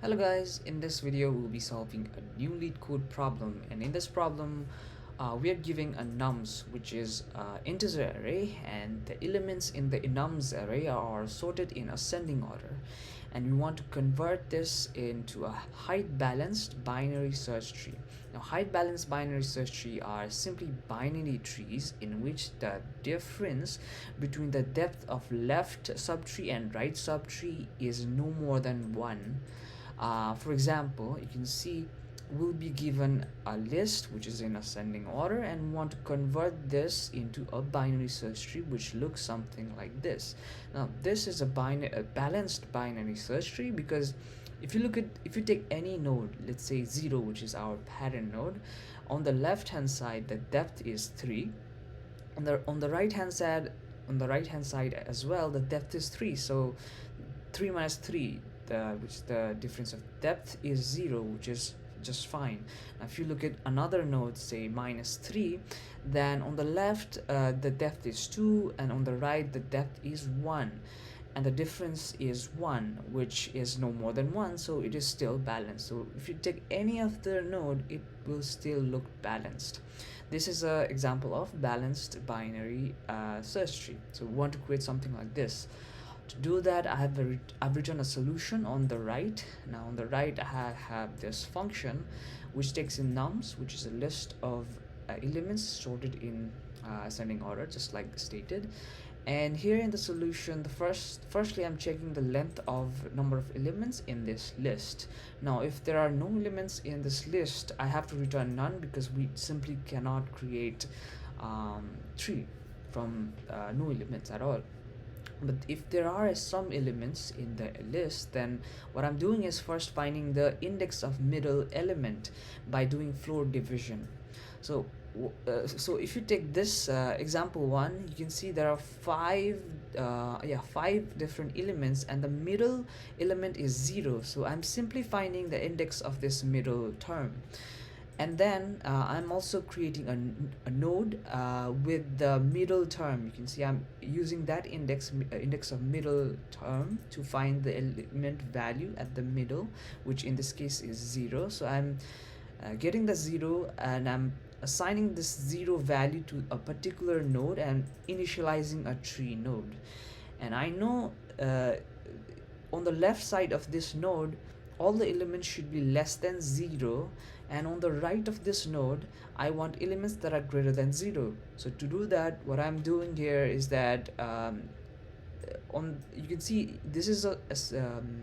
Hello guys, in this video we'll be solving a new Leetcode problem, and in this problem we are giving a nums, which is integer array, and the elements in the nums array are sorted in ascending order, and we want to convert this into a height balanced binary search tree. Now height balanced binary search tree are simply binary trees in which the difference between the depth of left subtree and right subtree is no more than 1. For example, you can see we'll be given a list which is in ascending order, and want to convert this into a binary search tree which looks something like this. Now this is a balanced binary search tree, because if you take any node, let's say 0, which is our pattern node, on the left hand side the depth is 3, and on the right hand side as well the depth is 3. So 3 minus 3, which the difference of depth is 0, which is just fine. Now if you look at another node, say -3, then on the left the depth is 2, and on the right the depth is 1, and the difference is 1, which is no more than 1, so it is still balanced. So if you take any other node, it will still look balanced. This is an example of balanced binary search tree. So we want to create something like this. To do that, I've written a solution on the right. Now on the right I have this function which takes in nums, which is a list of elements sorted in ascending order, just like stated. And here in the solution, firstly I'm checking the length of number of elements in this list. Now if there are no elements in this list, I have to return none, because we simply cannot create tree from no elements at all. But if there are some elements in the list, then what I'm doing is first finding the index of middle element by doing floor division. So if you take this example 1, you can see there are five different elements, and the middle element is 0. So I'm simply finding the index of this middle term. And then I'm also creating a node with the middle term. You can see I'm using that index of middle term to find the element value at the middle, which in this case is 0. So I'm getting the 0, and I'm assigning this 0 value to a particular node and initializing a tree node. And I know on the left side of this node all the elements should be less than 0, and on the right of this node I want elements that are greater than 0. So to do that, what I'm doing here is that you can see this is a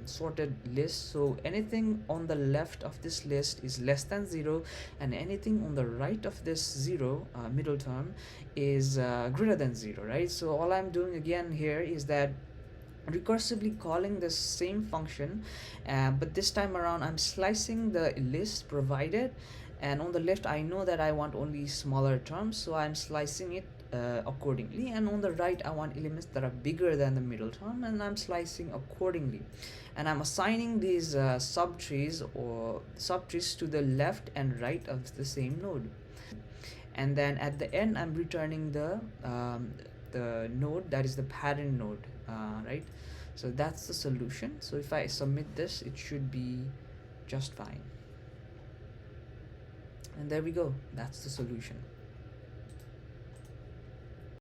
sorted list, so anything on the left of this list is less than 0, and anything on the right of this 0 middle term is greater than 0, right? So all I'm doing again here is that recursively calling the same function, but this time around I'm slicing the list provided, and on the left I know that I want only smaller terms, so I'm slicing it accordingly, and on the right I want elements that are bigger than the middle term, and I'm slicing accordingly. And I'm assigning these subtrees to the left and right of the same node, and then at the end I'm returning the node that is the pattern node, right? So that's the solution. So if I submit this, it should be just fine. And there we go, that's the solution.